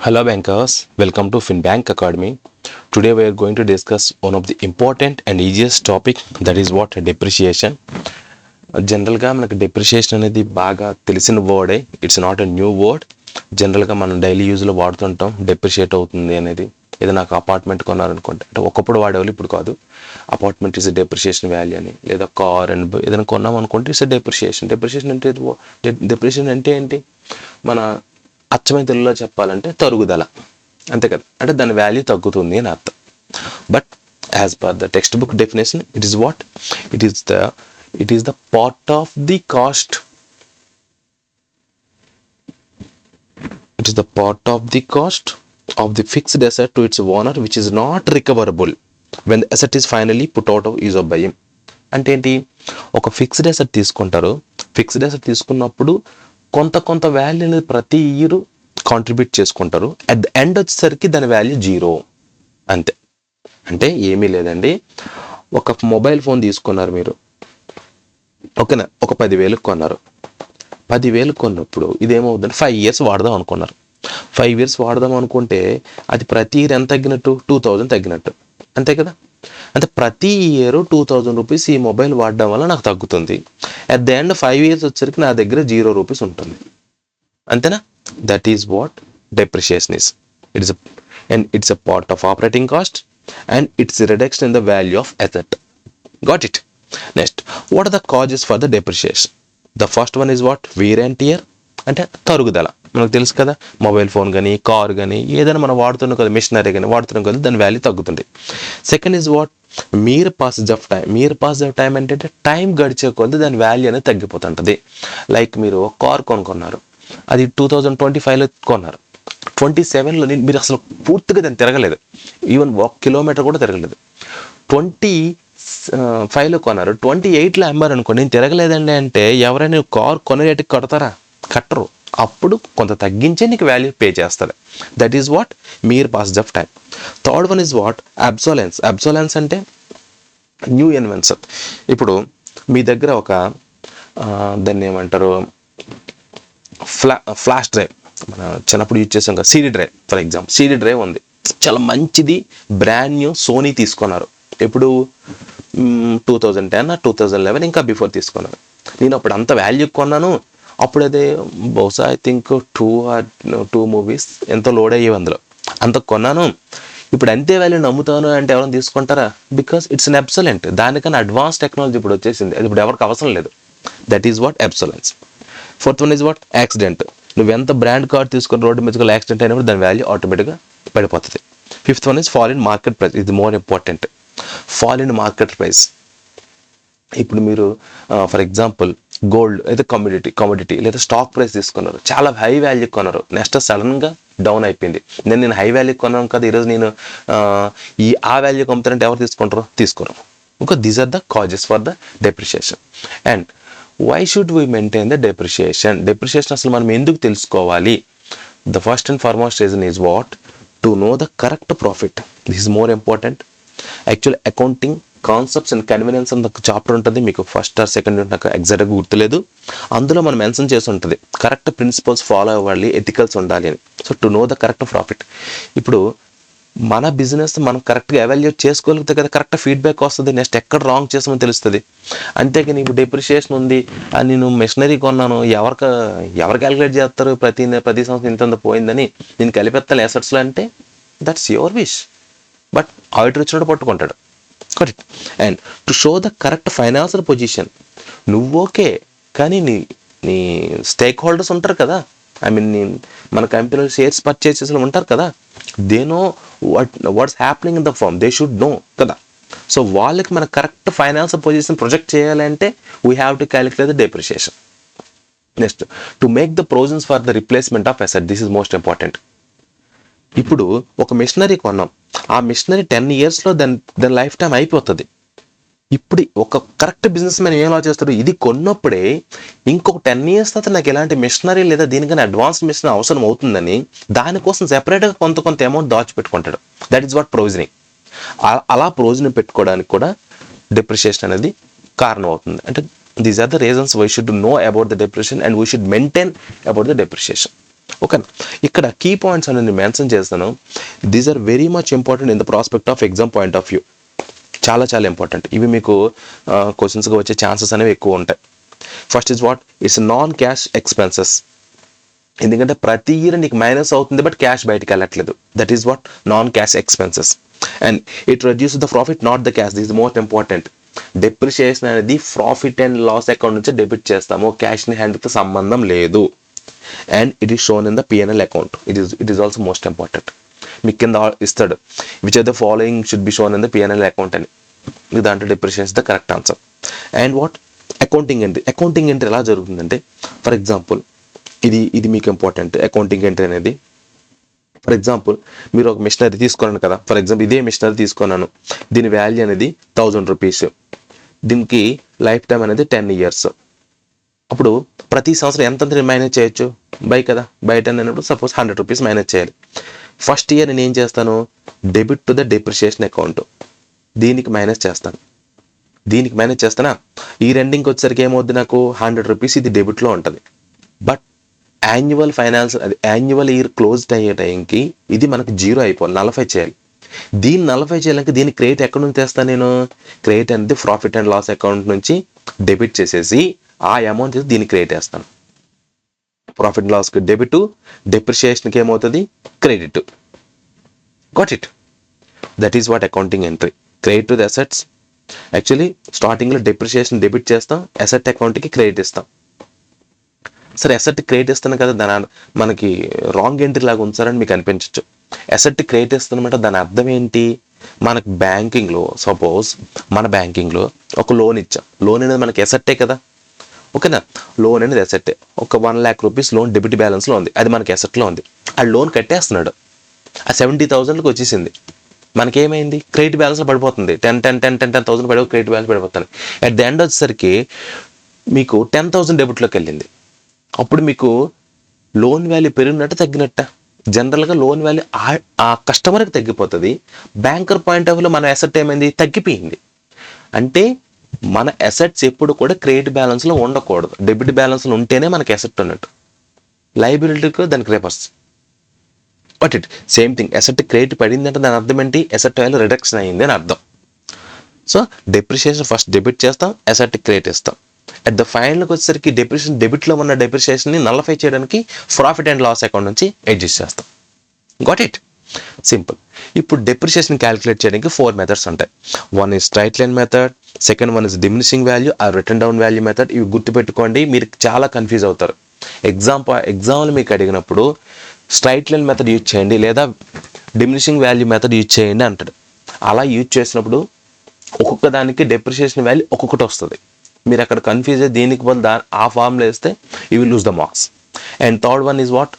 Hello bankers, welcome to FinBank Academy. Today we are going to discuss one of the important and easiest topic, that is what depreciation. జనరల్గా మనకు depreciation అనేది బాగా తెలిసిన వర్డే. It's not a new word. జనరల్గా మనం daily యూజ్లో వాడుతుంటాం depreciate అవుతుంది అనేది. ఏదైనా నాకు అపార్ట్మెంట్ కొన్నారనుకుంటే, అంటే ఒకప్పుడు వాడేవాళ్ళు, ఇప్పుడు కాదు. అపార్ట్మెంట్ ఇస్ డెప్రిషియేషన్ వాల్యూ అని, లేదా కార్ అండ్ ఏదైనా కొన్నాం అనుకుంటే ఇట్స్ డెప్రిషియేషన్. డెప్రిషియేషన్ అంటే ఏంటి? మన అచ్చమైన తెలుగులో చెప్పాలంటే తరుగుదల, అంతే కదా. అంటే దాని వాల్యూ తగ్గుతుంది అని అర్థం. But as per the text book definition, it is what? It is the part of the cost. It is the part of the cost of the fixed asset to its owner which is not recoverable when the asset is finally put out of use of by him. అంటే ఏంటి? ఒక fixed asset తీసుకుంటారు. Fixed asset తీసుకున్నప్పుడు కొంత value అనేది ప్రతి year contribute చేసుకుంటారు. At the end వచ్చేసరికి దాని వాల్యూ 0 అంతే. అంటే ఏమీ లేదండి, ఒక మొబైల్ ఫోన్ తీసుకున్నారు మీరు, ఓకేనా, ఒక 10,000 కొన్నారు. 10,000 కొన్నప్పుడు ఇదేమవుతుందంటే 5 years వాడదాం అనుకున్నారు. 5 years వాడదాం అనుకుంటే అది ప్రతి ఇయర్ ఎంత తగ్గినట్టు? 2,000 తగ్గినట్టు, అంతే కదా. అంటే ప్రతి ఇయర్ 2,000 రూపీస్ ఈ మొబైల్ వాడడం వల్ల నాకు తగ్గుతుంది. అట్ ద ఎండ్ 5 years వచ్చరికి నా దగ్గర 0 రూపీస్ ఉంటుంది, అంతేనా. That is what depreciation is. It's a part of operating cost and its reduction in the value of asset. Got it? Next, what are the causes for the depreciation? The first one is what? Wear and tear, అంటే తరుగుదల. మనకు తెలుసు కదా, mobile phone కానీ, car కానీ, ఏదైనా మనం వాడుతున్నాం కదా, మిషనరీ కానీ వాడుతున్నాం కదా, దాని వాల్యూ తగ్గుతుంది. Second is what? Mere passage of time. Mir passage of time అంటే టైం గడిచే కొద్ది దాని వాల్యూ అనేది తగ్గిపోతుంటుంది. లైక్ మీరు ఒక కార్ కొనుక్కున్నారు, అది 2025లో కొన్నారు. 27లో మీరు అసలు పూర్తిగా దాన్ని తిరగలేదు, ఈవెన్ 1 kilometer కూడా తిరగలేదు. 25లో కొన్నారు, 28లో అమ్మారు అనుకో, నేను తిరగలేదండి అంటే ఎవరైనా కార్ కొనే రేటుకి కడతారా? కట్టరు. అప్పుడు కొంత తగ్గించే నీకు వాల్యూ పే చేస్తారు. That is what? Mere passage of time. Third one is what? Obsolescence. Obsolescence అంటే న్యూ ఇన్వెన్షన్. ఇప్పుడు మీ దగ్గర ఒక దాన్ని ఏమంటారు, ఫ్లాష్ డ్రైవ్, మన చిన్నప్పుడు యూజ్ చేసాం కదా, CD drive. For example CD drive ఉంది, చాలా మంచిది, బ్రాండ్ న్యూ సోనీ తీసుకున్నారు. ఎప్పుడు? 2010 2011 ఇంకా బిఫోర్ తీసుకున్నారు. నేను అప్పుడు అంత వాల్యూ కొన్నాను. అప్పుడు అదే బహుశా ఐ థింక్ 2 మూవీస్ ఎంతో లోడ్ అయ్యేవి అందులో, అంత కొన్నాను. ఇప్పుడు అంతే వాల్యూ నమ్ముతాను అంటే ఎవరైనా తీసుకుంటారా? Because it's an obsolescent. దానికన్నా అడ్వాన్స్ టెక్నాలజీ ఇప్పుడు వచ్చేసింది, అది ఇప్పుడు ఎవరికి అవసరం లేదు. That is what obsolescence. Fourth one is what? Accident. నువ్వు ఎంత బ్రాండ్ కార్డ్ తీసుకుని రోడ్డు మీద యాక్సిడెంట్ అయినప్పుడు దాని వాల్యూ ఆటోమేటిక్గా పడిపోతుంది. Fifth one is fall in market price. ఇది more important. Fall in market price. ఇప్పుడు మీరు ఫర్ ఎగ్జాంపుల్ గోల్డ్ అయితే కమోడిటీ లేదా స్టాక్ ప్రైస్ తీసుకున్నారు, చాలా హై వాల్యూ కొన్నారు, నెక్స్ట్ సడన్గా డౌన్ అయిపోయింది. నేను హై వాల్యూ కొన్నాను కదా, ఈరోజు నేను ఆ వాల్యూకి అమ్ముతానంటే ఎవరు తీసుకోరు. ఇంకా these are the causes for the depreciation. And why should we maintain the depreciation? Depreciation అసలు మనం ఎందుకు తెలుసుకోవాలి? The first and foremost reason is what? To know the correct profit. This is more important. Actual accounting concepts and convenience అని ఒక chapter ఉంటుంది, మీకు first are second నాకు ఎగ్జాక్ట్గా గుర్తులేదు. అందులో మనం మెన్షన్ చేసి ఉంటుంది కరెక్ట్ ప్రిన్సిపల్స్ ఫాలో అవ్వాలి, ఎథికల్స్ ఉండాలి అని. So to know the correct profit. ఇప్పుడు మన బిజినెస్ మనం కరెక్ట్గా ఎవాల్యుయేట్ చేసుకోగలిగితే కదా కరెక్ట్ ఫీడ్బ్యాక్ వస్తుంది, నెక్స్ట్ ఎక్కడ రాంగ్ చేసామో తెలుస్తుంది. అంతేకాని ఇప్పుడు డెప్రిషియేషన్ ఉంది, నేను మెషినరీ కొన్నాను, ఎవరు క్యాలిక్యులేట్ చేస్తారు ప్రతి సంవత్సరం ఇంత పోయిందని, నేను కలిపెత్తాను అసెట్స్లో అంటే that's your wish. But auditor వచ్చినట్టు పట్టుకుంటాడు. Correct. And to show the correct financial position. నువ్వు ఓకే, కానీ నీ స్టేక్ హోల్డర్స్ ఉంటారు కదా, ఐ మీన్ మన కంపెనీలో షేర్స్ పర్చేస్ చేసిన ఉంటారు కదా, they know what's happening in the firm, they should know కదా. సో వాళ్ళకి మన కరెక్ట్ ఫైనాన్షియల్ పొజిషన్ ప్రొజెక్ట్ చేయాలంటే we have to calculate the depreciation. Next, to make the provisions for the replacement of asset. This is most important. ఇప్పుడు ఒక machinery కొన్నాం, ఆ machinery 10 yearsలో దాని life time అయిపోతుంది. ఇప్పుడు ఒక కరెక్ట్ బిజినెస్ మ్యాన్ ఏం చేస్తాడు, ఇది కొన్నప్పుడే ఇంకొక 10 years తర్వాత నాకు ఎలాంటి మిషనరీ లేదా దీనికన్నా అడ్వాన్స్ మిషన్ అవసరం అవుతుందని దానికోసం సెపరేట్గా కొంత అమౌంట్ దాచిపెట్టుకుంటాడు. That is what provisioning. అలా ప్రొవిజన్ పెట్టుకోవడానికి కూడా డెప్రిషియేషన్ అనేది కారణం అవుతుంది. అంటే these are the reasons why should know about the depreciation and we should maintain about the depreciation. Okay, ఇక్కడ కీ పాయింట్స్ అని నేను మెన్షన్ చేస్తాను. These are very much important in the prospect of exam point of view. చాలా చాలా important. ఇవి మీకు క్వశ్చన్స్గా వచ్చే chances అనేవి ఎక్కువ ఉంటాయి. First is what, it's non cash expenses. ఎందుకంటే ప్రతి ఇయర్ నీకు మైనస్ అవుతుంది బట్ క్యాష్ బయటకు వెళ్ళట్లేదు. That is what non cash expenses. And it reduce the profit not the cash. This is most important. Depreciation అనేది ప్రాఫిట్ అండ్ లాస్ అకౌంట్ నుంచి debit చేస్తాము, క్యాష్ని హ్యాండ్తో సంబంధం లేదు. And it is shown in the PNL account. It is also most important. మీకు కింద ఇస్తాడు which are the following should be shown in the PNL account అని. దాంట్లో depreciation the correct answer. And what accounting entry. Accounting entry ఎలా జరుగుతుందంటే, for example ఇది మీకు important. Accounting entry అనేది ఫర్ ఎగ్జాంపుల్ మీరు ఒక మిషనరీ తీసుకున్నాను కదా, ఫర్ ఎగ్జాంపుల్ ఇదే మిషనరీ తీసుకున్నాను, దీని వాల్యూ అనేది 1000 రూపీస్, దీనికి లైఫ్ టైం అనేది 10 years. అప్పుడు ప్రతి సంవత్సరం ఎంత మైనేజ్ చేయొచ్చు బై కదా, బై 10 అన్నప్పుడు సపోజ్ 100 రూపీస్ మైనేజ్ చేయాలి. ఫస్ట్ ఇయర్ నేను ఏం చేస్తాను, debit to the depreciation account, దీనికి మైనస్ చేస్తాను, దీనికి మైనస్ చేస్తానా. ఈ రెండింగ్కి వచ్చేసరికి ఏమవుద్ది, నాకు 100 రూపీస్ ఇది డెబిట్లో ఉంటుంది. బట్ యాన్యువల్ ఫైనాన్స్ అది యాన్యువల్ ఇయర్ క్లోజ్డ్ అయ్యే టైంకి ఇది మనకు 0 అయిపోవాలి, 40 చేయాలి. దీన్ని 40 చేయాలంటే దీన్ని క్రెడిట్ ఎక్కడి నుంచి తెస్తాను నేను, క్రెడిట్ అనేది ప్రాఫిట్ అండ్ లాస్ అకౌంట్ నుంచి డెబిట్ చేసేసి ఆ అమౌంట్ దీన్ని క్రెడిట్ వేస్తాను. ప్రాఫిట్ అండ్ లాస్కి డెబిట్, డెప్రిషియేషన్కి ఏమవుతుంది credit. Got it. That is what accounting entry. Credit to the assets. Actually స్టార్టింగ్లో డెప్రిషియేషన్ డెబిట్ చేస్తాం, అసెట్ అకౌంట్కి క్రెడిట్ ఇస్తాం. సరే అసెట్ క్రెడిట్ ఇస్తాను కదా, దాని మనకి రాంగ్ ఎంట్రీ లాగా ఉంచారని మీకు అనిపించవచ్చు. అసెట్ క్రెడిట్ ఇస్తానమాట దాని అర్థం ఏంటి, మనకు బ్యాంకింగ్లో సపోజ్ మన బ్యాంకింగ్లో ఒక లోన్ ఇచ్చాం, లోన్ అనేది మనకి అసెట్టే కదా, ఓకేనా. లోన్ అనేది అసెట్టే. ఒక 1 lakh రూపీస్ లోన్ డెబిట్ బ్యాలెన్స్లో ఉంది, అది మనకి అసెట్లో ఉంది. ఆ లోన్ కట్టేస్తున్నాడు, ఆ 70,000కి వచ్చేసింది. మనకేమైంది, క్రెడిట్ బ్యాలెన్స్లో పడిపోతుంది. 10,000 పడి క్రెడిట్ బ్యాలెన్స్ పడిపోతుంది. అట్ ది ఎండ్ వచ్చేసరికి మీకు 10,000 డెబిట్లోకి వెళ్ళింది. అప్పుడు మీకు లోన్ వాల్యూ పెరిగినట్టు తగ్గినట్ట. జనరల్గా లోన్ వాల్యూ ఆ కస్టమర్కి తగ్గిపోతుంది. బ్యాంకర్ పాయింట్ ఆఫ్ వ్యూలో మన అసెట్ ఏమైంది, తగ్గిపోయింది. అంటే మన అసెట్స్ ఎప్పుడు కూడా క్రెడిట్ బ్యాలెన్స్లో ఉండకూడదు, డెబిట్ బ్యాలెన్స్లో ఉంటేనే మనకి అసెట్ ఉన్నట్టు. లైబిలిటీకి దానికి reverse. But it same thing. Asset credit పడిందంటే దాని అర్థం ఏంటి, అసెట్ వాల్యూ రిడక్షన్ అయ్యింది అని అర్థం. సో డెప్రిషియేషన్ ఫస్ట్ డెబిట్ చేస్తాం, అసెట్ క్రెడిట్ ఇస్తాం. అట్ ద ఫైనల్కి వచ్చేసరికి డెప్రిషియేట్లో ఉన్న డెప్రిషియేషన్ని నల్లఫై చేయడానికి ప్రాఫిట్ అండ్ లాస్ అకౌంట్ నుంచి అడ్జస్ట్ చేస్తాం. Got it. సింపుల్. ఇప్పుడు డెప్రిషియేషన్ క్యాలిక్యులేట్ చేయడానికి 4 మెథడ్స్ ఉంటాయి. One is straight line method, second one is diminishing value or written down value method. ఇవి గుర్తుపెట్టుకోండి, మీరు చాలా కన్ఫ్యూజ్ అవుతారు. ఎగ్జామ్లో మీకు అడిగినప్పుడు స్ట్రైట్ లైన్ మెథడ్ యూజ్ చేయండి లేదా డిమినిషింగ్ వాల్యూ మెథడ్ యూజ్ చేయండి అంటాడు. అలా యూజ్ చేసినప్పుడు ఒక్కొక్క దానికి డెప్రిషియేషన్ వాల్యూ ఒక్కొక్కటి వస్తుంది. మీరు అక్కడ కన్ఫ్యూజ్ అయ్యి దీనికి బదులు ఆ ఫార్ములా వేస్తే you will lose the marks. And third one is what,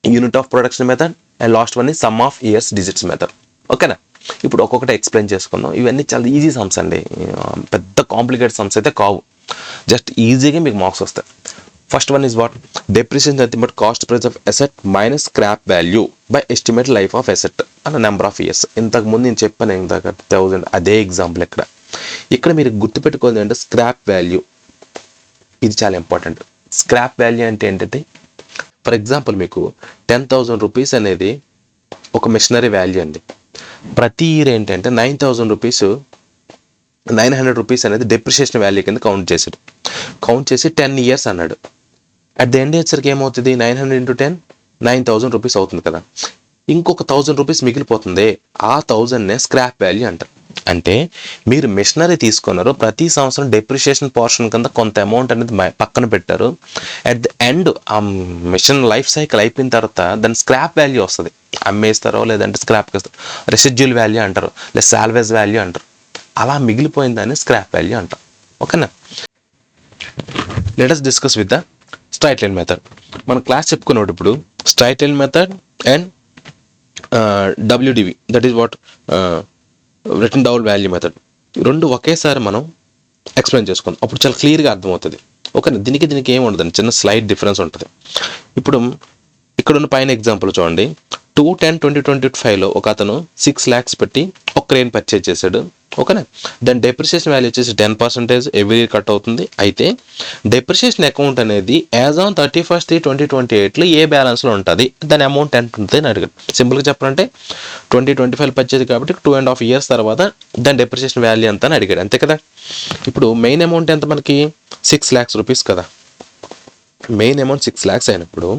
unit of production method. And last one is some of years digits method. ఓకేనా. ఇప్పుడు ఒక్కొక్కటి ఎక్స్ప్లెయిన్ చేసుకుందాం. ఇవన్నీ చాలా ఈజీ సమ్స్ అండి, పెద్ద కాంప్లికేటెడ్ సమ్స్ అయితే కావు, జస్ట్ ఈజీగా మీకు మార్క్స్ వస్తాయి. First one is what, depreciation nothing but cost price of asset minus scrap value by estimate life of asset అన్న నెంబర్ ఆఫ్ ఇయర్స్. ఇంతకుముందు నేను చెప్పాను ఇందాక 1000, అదే ఎగ్జాంపుల్ ఇక్కడ మీరు గుర్తుపెట్టుకోవాలి అంటే స్క్రాప్ వాల్యూ, ఇది చాలా ఇంపార్టెంట్. స్క్రాప్ వాల్యూ అంటే ఏంటంటే, ఫర్ ఎగ్జాంపుల్ మీకు 10,000 రూపీస్ అనేది ఒక మిషనరీ వాల్యూ అండి. ప్రతి ఇయర్ ఏంటంటే 9,000 రూపీస్ 900 రూపీస్ అనేది డెప్రిషియేషన్ వాల్యూ కింద కౌంట్ చేసి 10 years అన్నాడు. అట్ ది ఎండ్ వచ్చరికి ఏమవుతుంది, 900 into 10 9,000 రూపీస్ అవుతుంది కదా. ఇంకొక 1,000 రూపీస్ మిగిలిపోతుంది, ఆ 1000నే స్క్రాప్ వాల్యూ అంటారు. అంటే మీరు మిషనరీ తీసుకున్నారు, ప్రతి సంవత్సరం డెప్రిషియేషన్ పోర్షన్ కింద కొంత అమౌంట్ అనేది పక్కన పెట్టారు. అట్ ది ఎండ్ ఆ మిషన్ లైఫ్ సైకిల్ అయిపోయిన తర్వాత దాని స్క్రాప్ వాల్యూ వస్తుంది. అమ్మేస్తారో లేదంటే స్క్రాప్కి వస్తారు, రెసిడ్యూల్ వాల్యూ అంటారు లేదా సాల్వేజ్ వాల్యూ అంటారు. అలా మిగిలిపోయిన దాన్ని స్క్రాప్ వాల్యూ అంటారు. ఓకేనా. Let us discuss with the straight line method. మనం క్లాస్ చెప్పుకున్నప్పుడు straight line method and WDV, that is what written down value method, రెండు ఒకేసారి మనం ఎక్స్ప్లెయిన్ చేసుకుందాం. అప్పుడు చాలా క్లియర్గా అర్థమవుతుంది. ఓకే, దీనికి ఏమి ఉండదండి, చిన్న స్లైట్ డిఫరెన్స్ ఉంటుంది. ఇప్పుడు ఇక్కడ ఉన్న పైన ఎగ్జాంపుల్ చూడండి. 2/10/2025లో ఒక అతను 6 lakhs పెట్టి ఒక క్రేన్ పర్చేజ్ చేశాడు, ఓకేనా. దాని డెప్రిసియేషన్ వాల్యూ వచ్చేసి 10% ఎవ్రీ ఇయర్ కట్ అవుతుంది. అయితే డెప్రిసియేషన్ అకౌంట్ అనేది యాజ్ ఆన్ 31/3/2028 ఏ బ్యాలెన్స్లో ఉంటుంది, దాని అమౌంట్ ఎంత ఉంటుంది అని అడిగాడు. సింపుల్గా చెప్పాలంటే 2025 పర్చేజ్ కాబట్టి 2.5 years తర్వాత దాని డెప్రిసియేషన్ వాల్యూ ఎంత అని అడిగాడు, అంతే కదా. ఇప్పుడు మెయిన్ అమౌంట్ ఎంత మనకి 6 lakhs rupees కదా. మెయిన్ అమౌంట్ 6 lakhs అయినప్పుడు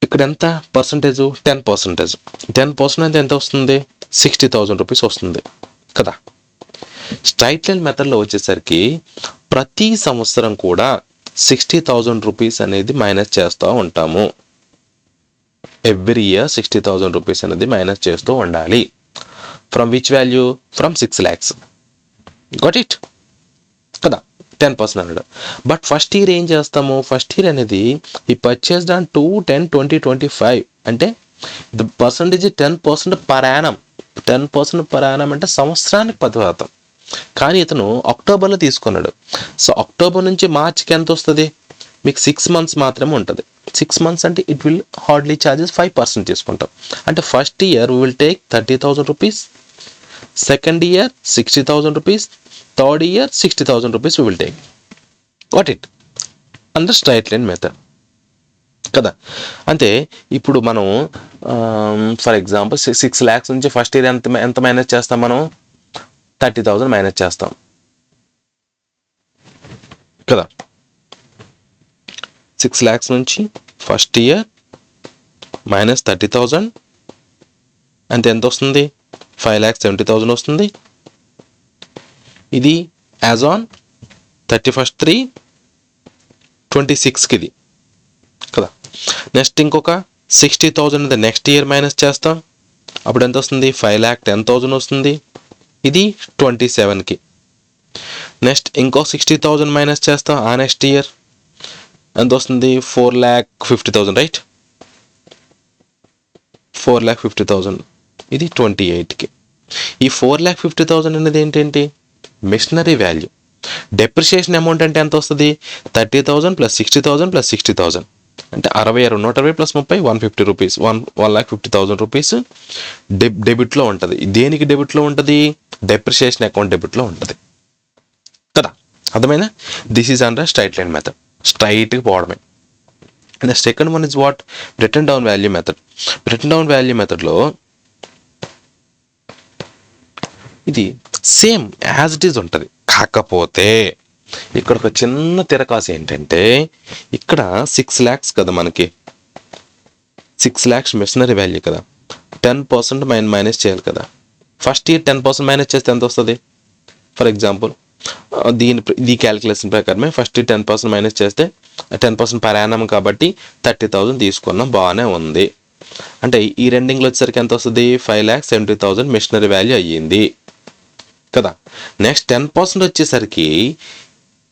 ఇక్కడ ఎంత పర్సంటేజ్ 10%. 10% అంటే ఎంత వస్తుంది 60,000 rupees వస్తుంది కదా. స్ట్రైట్ లైన్ మెథడ్లో వచ్చేసరికి ప్రతి సంవత్సరం కూడా 60,000 rupees అనేది మైనస్ చేస్తూ ఉంటాము. ఎవ్రీ ఇయర్ 60,000 rupees అనేది మైనస్ చేస్తూ ఉండాలి. From which value, from 6 lakhs. Got it కదా. 10% అన్నాడు. బట్ ఫస్ట్ ఇయర్ ఏం చేస్తాము, ఫస్ట్ ఇయర్ అనేది ఈ పర్చేస్డ్ ఆన్ 2/10/2025 అంటే the percentage 10% per annum. 10% per annum అంటే సంవత్సరానికి 10%. కానీ ఇతను అక్టోబర్లో తీసుకున్నాడు. సో అక్టోబర్ నుంచి మార్చికి ఎంత వస్తుంది మీకు 6 months మాత్రమే ఉంటుంది. 6 months అంటే ఇట్ విల్ హార్డ్లీ ఛార్జెస్ 5% తీసుకుంటాం. అంటే first year we will take 30,000 rupees, second year 60,000 rupees, third year 60,000 rupees we will take. What it under straight line method కదా. అంటే ఇప్పుడు మనం ఫర్ ఎగ్జాంపుల్ 6 lakhs నుంచి ఫస్ట్ ఇయర్ ఎంత minus చేస్తాం మనం, 30,000 మైనస్ చేస్తాం కదా. 6 lakhs నుంచి ఫస్ట్ ఇయర్ మైనస్ 30,000 అంటే ఎంత వస్తుంది 5,70,000 వస్తుంది. ఇది యాజ్ ఆన్ 31/3/26కి ఇది కదా. నెక్స్ట్ ఇంకొక 60,000 నెక్స్ట్ ఇయర్ మైనస్ చేస్తాం, అప్పుడు ఎంత వస్తుంది 5,10,000 వస్తుంది. ఇది 27కి. నెక్స్ట్ ఇంకో 60,000 మైనస్ చేస్తాం ఆ నెక్స్ట్ ఇయర్, ఎంత వస్తుంది 4,50,000 రైట్. 4,50,000 ఇది 28కి. ఈ 4,50,000 అనేది ఏంటంటే మిషనరీ వాల్యూ. డెప్రిషియేషన్ అమౌంట్ అంటే ఎంత వస్తుంది 30,000 + 60,000 + 60,000 అంటే 66, 120 + 30 150 rupees, 1,50,000 rupees డెబిట్లో ఉంటుంది. దేనికి డెబిట్లో ఉంటుంది, డెప్రిషియేషన్ అకౌంట్ డెబిట్లో ఉంటుంది కదా. అర్థమైనా. This is under straight line method, స్ట్రైట్గా పోవడమే. And second one is what, written down value method. Return down value మెథడ్లో ఇది సేమ్ యాజ్ ఇట్ ఈజ్ ఉంటుంది. కాకపోతే ఇక్కడ ఒక చిన్న తిరకాసు ఏంటంటే ఇక్కడ 6 lakhs కదా మనకి, 6 lakhs మిషనరీ వాల్యూ కదా, 10% మైనస్ చేయాలి కదా. ఫస్ట్ ఇయర్ 10% మైనస్ చేస్తే ఎంత వస్తుంది, ఫర్ ఎగ్జాంపుల్ ఈ క్యాలిక్యులేషన్ ప్రకారమే ఫస్ట్ ఇయర్ 10% మైనస్ చేస్తే 10% పర్ యానం కాబట్టి 30,000 తీసుకున్నాం, బాగానే ఉంది. అంటే ఈ రెండింగ్లో వచ్చేసరికి ఎంత వస్తుంది 5,70,000 మిషనరీ వాల్యూ అయ్యింది కదా. నెక్స్ట్ 10% వచ్చేసరికి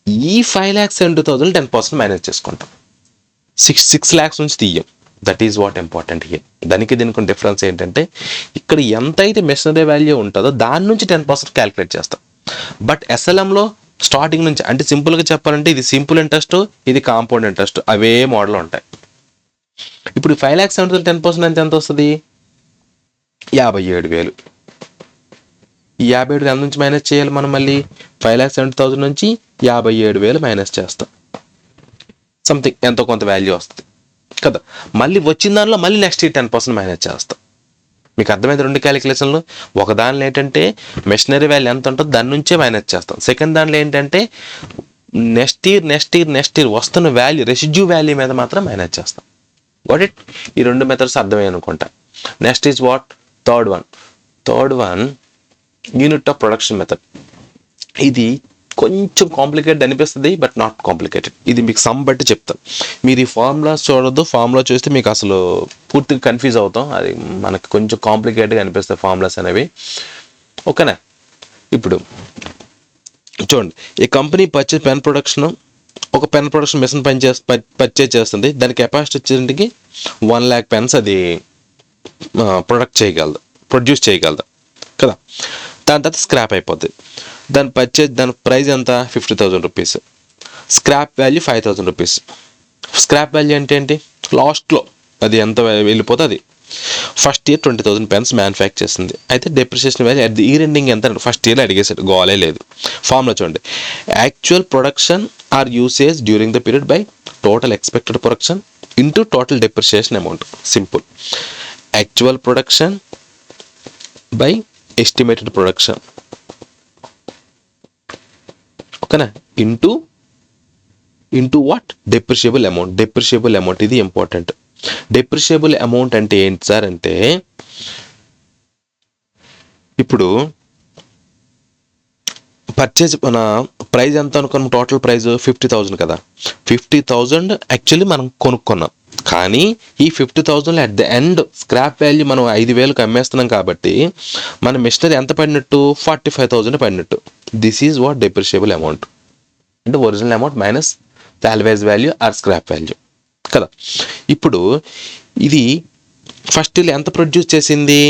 ఈ 5,70,000 10% మైనస్ చేసుకుంటాం, 6 lakhs నుంచి తీయం. That is what important here. దీనికి డిఫరెన్స్ ఏంటంటే ఇక్కడ ఎంతైతే మిషనరీ వాల్యూ ఉంటుందో దాని నుంచి 10% క్యాలిక్యులేట్ చేస్తాం. బట్ ఎస్ఎల్ఎంలో స్టార్టింగ్ నుంచి, అంటే సింపుల్గా చెప్పాలంటే ఇది సింపుల్ ఇంట్రెస్ట్, ఇది కాంపౌండ్ ఇంట్రెస్ట్, అవే మోడల్ ఉంటాయి. ఇప్పుడు 5,70,000 10% అంటే ఎంత వస్తుంది 57,000. ఈ 57,000 నుంచి మైనస్ చేయాలి మనం, మళ్ళీ 5,70,000 నుంచి 57,000 మైనస్ చేస్తాం, సంథింగ్ ఎంతో కొంత వాల్యూ వస్తుంది కదా. మళ్ళీ వచ్చిన దానిలో మళ్ళీ నెక్స్ట్ ఇయర్ 10% మైనస్ చేస్తాం. మీకు అర్థమైంది రెండు క్యాలిక్యులేషన్లు. ఒక దానిలో ఏంటంటే మెషినరీ వాల్యూ ఎంత ఉంటుందో దాని నుంచే మైనస్ చేస్తాం. సెకండ్ దానిలో ఏంటంటే నెక్స్ట్ ఇయర్ వస్తున్న వాల్యూ, రెసిడ్యూ వాల్యూ మీద మాత్రం మైనస్ చేస్తాం. వాట్ ఇట్, ఈ రెండు మెథడ్స్ అర్థమయ్యాయి అనుకుంటా. Next is what, third one unit of production method. ఇది కొంచెం కాంప్లికేటెడ్ అనిపిస్తుంది, బట్ నాట్ కాంప్లికేటెడ్. ఇది మీకు సమ్ బట్టి చెప్తాను. మీరు ఈ ఫార్ములాస్ చూడొద్దు, ఫార్ములా చూస్తే మీకు అసలు పూర్తిగా కన్ఫ్యూజ్ అవుతాం. అది మనకు కొంచెం కాంప్లికేటెడ్గా అనిపిస్తాయి ఫార్ములాస్ అనేవి, ఓకేనా. ఇప్పుడు చూడండి, ఈ కంపెనీ పర్చేజ్ పెన్ ప్రొడక్షన్, ఒక పెన్ ప్రొడక్షన్ మిషన్ పర్చేజ్ చేస్తుంది. దాని కెపాసిటీ వచ్చేటికి 1 lakh pens అది ప్రొడ్యూస్ చేయగలదు కదా. దాని తర్వాత స్క్రాప్ అయిపోద్ది. దాని ప్రైస్ ఎంత 50,000 rupees, scrap value 5,000 rupees. Scrap value అంటే ఏంటి, లాస్ట్లో అది ఎంత వెళ్ళిపోతే అది ఫస్ట్ ఇయర్ 20,000 పెన్స్ మ్యానుఫ్యాక్చర్ చేసింది. అయితే depreciation value at the year ending ఎంత ఫస్ట్ ఇయర్లో అడిగేసాడు, గోలే లేదు. ఫార్ములా చూడండి, actual production or usage during the period by total expected production into total depreciation amount. Simple, actual production by estimated production, ఓకేనా, into what, depreciable amount. Depreciable amount ఇది important. Depreciable amount అంటే ఏంటి sir అంటే, ఇప్పుడు purchase మన price ఎంత అనుకున్నాం, total price 50,000 కదా. 50,000 యాక్చువల్లీ మనం కొనుక్కున్నాం, కానీ ఈ 50,000 at the end scrap value మనం 5,000కి అమ్మేస్తున్నాం కాబట్టి మన మిషనరీ ఎంత పడినట్టు, 45,000 పడినట్టు. This is what depreciable amount అంటే original amount minus salvage value or scrap value కదా. ఇప్పుడు ఇది ఫస్ట్ ఇయర్లో ఎంత ప్రొడ్యూస్ చేసింది,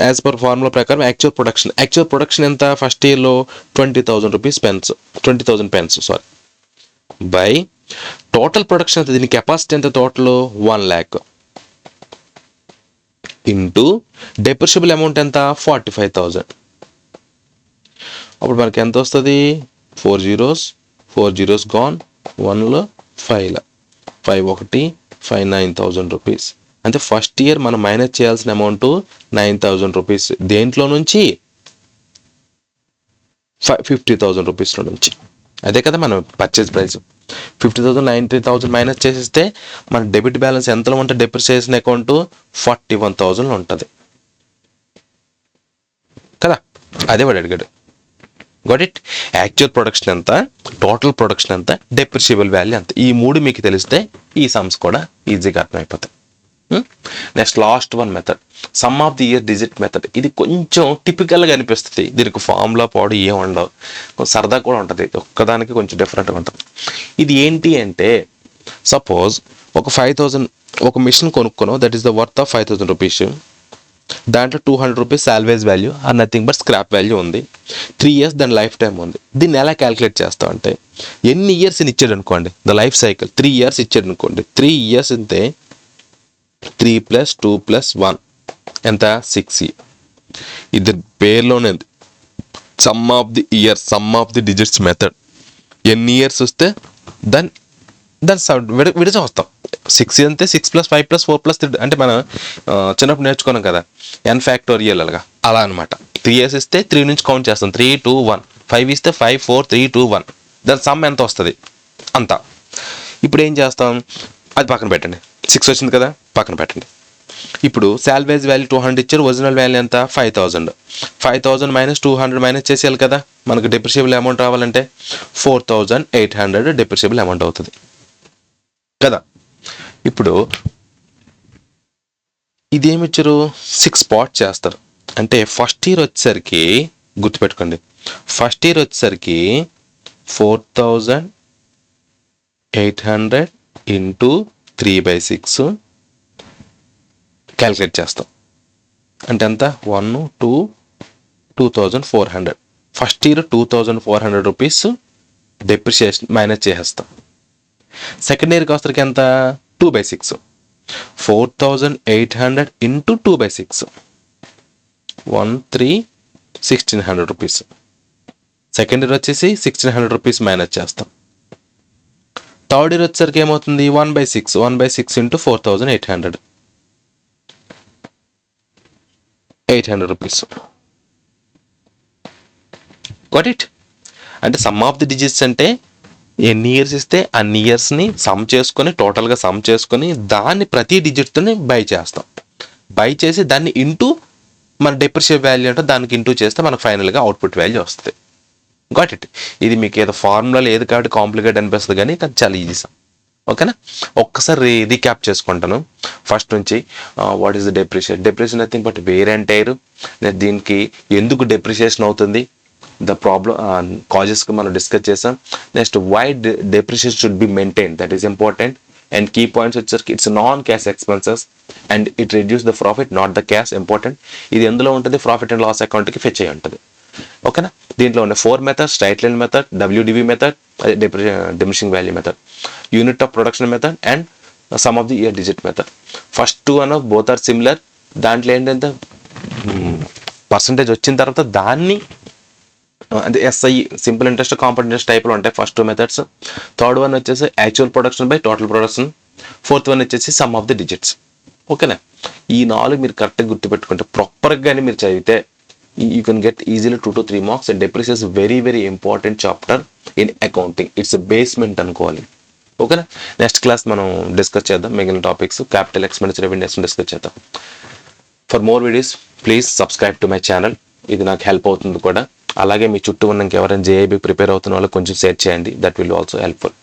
యాజ్ పర్ ఫార్ములా ప్రకారం యాక్చువల్ ప్రొడక్షన్ ఎంత ఫస్ట్ ఇయర్లో 20,000 pence sorry, by total production ఎంత, దీని కెపాసిటీ ఎంత total 1 lakh into depreciable amount ఎంత 45,000. అప్పుడు మనకి ఎంత వస్తుంది, 4 zeros గాన్, 1లో 5 1 9,000 రూపీస్. అంటే ఫస్ట్ ఇయర్ మనం మైనస్ చేయాల్సిన అమౌంట్ 9,000 రూపీస్. దేంట్లో నుంచి, 50,000 రూపీస్లో నుంచి. అదే కదా మన పర్చేజ్ ప్రైస్. 50,000 90,000 మైనస్ చేసేస్తే మన డెబిట్ బ్యాలెన్స్ ఎంతలో ఉంటుంది, డెప్రిసియేషన్ అకౌంట్ 41,000 ఉంటుంది కదా. అదే వాడు అడిగాడు. Got it. యాక్చువల్ ప్రొడక్షన్ ఎంత, టోటల్ ప్రొడక్షన్ ఎంత, డెప్రిషియబుల్ వాల్యూ ఎంత, ఈ మూడు మీకు తెలిస్తే ఈ సమ్స్ కూడా ఈజీగా అర్థమైపోతాయి. Next last one method, sum of the year digit method. ఇది కొంచెం టిపికల్గా అనిపిస్తుంది, దీనికి ఫార్ములా పాడు ఏం ఉండవు, సరదా కూడా ఉంటుంది, ఒక్కదానికి కొంచెం డిఫరెంట్గా ఉంటుంది. ఇది ఏంటి అంటే, సపోజ్ ఒక 5,000 ఒక మిషన్ కొనుక్కున్నావు, that is the worth of 5,000 rupees. దాంట్లో 200 rupees salvage value or nothing but scrap value ఉంది. 3 years దాని లైఫ్ టైం ఉంది. దీన్ని ఎలా క్యాలిక్యులేట్ చేస్తాం అంటే, ఎన్ని ఇయర్స్ ఇచ్చాడు అనుకోండి, ద లైఫ్ సైకిల్ 3 years ఇచ్చాడు అనుకోండి, 3 years అంతే 3 + 2 + 1 ఎంత 6. ఇది పేర్లోనే sum of the year, sum of the digits method. ఎన్ని ఇయర్స్ వస్తే దాన్ని విడిచి వస్తాం. 6 అంతే 6 + 5 + 4 + 3 అంటే మనం చిన్నప్పుడు నేర్చుకున్నాం కదా, n ఫ్యాక్టోరియల్ అలా అనమాట. 3 years ఇస్తే 3 నుంచి కౌంట్ చేస్తాం, 3 2 1. 5 ఇస్తే 5 4 3 2 1. దాని సమ్ ఎంత వస్తుంది అంతా. ఇప్పుడు ఏం చేస్తాం, అది పక్కన పెట్టండి. 6 వచ్చింది కదా, పక్కన పెట్టండి. ఇప్పుడు సాల్వేజ్ వాల్యూ 200 ఇచ్చారు, ఒరిజినల్ వాల్యూ ఎంత 5,000. 5,000 మైనస్ 200 మైనస్ చేసేయాలి కదా, మనకు డెప్రిషియబుల్ అమౌంట్ రావాలంటే 4,800 డెప్రిషియబుల్ అమౌంట్ అవుతుంది కదా. ఇప్పుడు ఇదేమిచ్చారు, 6 పార్ట్ చేస్తారు. అంటే ఫస్ట్ ఇయర్ వచ్చేసరికి గుర్తుపెట్టుకోండి, ఫస్ట్ ఇయర్ వచ్చేసరికి 4,800 ఇంటూ 3/6 క్యాలిక్యులేట్ చేస్తాం. అంటే ఎంత 1 2 2,400. First year 2,400 rupees depreciation minus చేసేస్తాం. సెకండ్ ఇయర్కి వస్తారు ఎంత 2/6, 4,800 ఇంటూ 2/6 1,3,1,600 రూపీస్. సెకండ్ ఇయర్ వచ్చేసి 1,600 రూపీస్ మైనస్ చేస్తాం. థర్డ్ ఇయర్ వచ్చేసరికి ఏమవుతుంది 1/6 ఇంటూ 4,800 800 రూపీస్. Got it. అంటే సమ్ ఆఫ్ ది డిజిట్స్ అంటే ఎన్ని ఇయర్స్ ఇస్తే అన్ని ఇయర్స్ని సమ్ చేసుకొని, టోటల్గా సమ్ చేసుకొని దాన్ని ప్రతి డిజిట్తోని బై చేస్తాం. బై చేసి దాన్ని ఇంటూ మన డెప్రిషియబుల్ వాల్యూ అంటే దానికి ఇంటూ చేస్తే మనకు ఫైనల్గా అవుట్పుట్ వాల్యూ వస్తుంది. Got it. ఇది మీకు ఏదో ఫార్ములాలు ఏది కాబట్టి కాంప్లికేట్ అనిపిస్తుంది, కానీ అది చాలా ఈజీ సమ్. ఓకేనా. ఒక్కసారి రీక్యాప్ చేసుకుంటాను ఫస్ట్ నుంచి. What is the depreciation nothing but wear and tear. దీనికి ఎందుకు డెప్రిషియేషన్ అవుతుంది, ద ప్రాబ్లమ్ కాజెస్కి మనం డిస్కస్ చేసాం. Next why depreciation should be maintain, that is important. And key points వచ్చేసరికి it's non cash expenses and it reduce the profit not the cash. Important. ఇది ఎందులో ఉంటుంది, profit and loss అకౌంట్కి fetch అయ్యి ఉంటుంది. ఓకేనా. దీంట్లో ఉన్న 4 method, straight line method, WDV method, diminishing value method, unit of production method and sum of the year digit method. First 2 both are similar, దాంట్లో ఏంటంటే పర్సంటేజ్ వచ్చిన తర్వాత దాన్ని అంటే SI simple interest compound interest టైప్లో ఉంటాయి ఫస్ట్ 2 మెథడ్స్. థర్డ్ వన్ వచ్చేసి actual production by total production. Fourth one వచ్చేసి సమ్ ఆఫ్ ది డిజిట్స్. ఓకేనా, ఈ 4 మీరు కరెక్ట్గా గుర్తుపెట్టుకుంటే ప్రాపర్గానే మీరు చదివితే you can get easily 2 to 3 marks. And depreciation is very very important chapter in accounting. It's basement అనుకోవాలి. ఓకేనా, నెక్స్ట్ క్లాస్ మనం డిస్కస్ చేద్దాం మిగిలిన topics, capital expenditure, revenues discuss చేద్దాం. For more videos please subscribe to my channel. ఇది నాకు help అవుతుంది కూడా. అలాగే మీ చుట్టూ ఉన్న ఇంకెవరైనా జేఐబీ ప్రిపేర్ అవుతున్న వాళ్ళు కొంచెం షేర్ చేయండి. That will also helpful.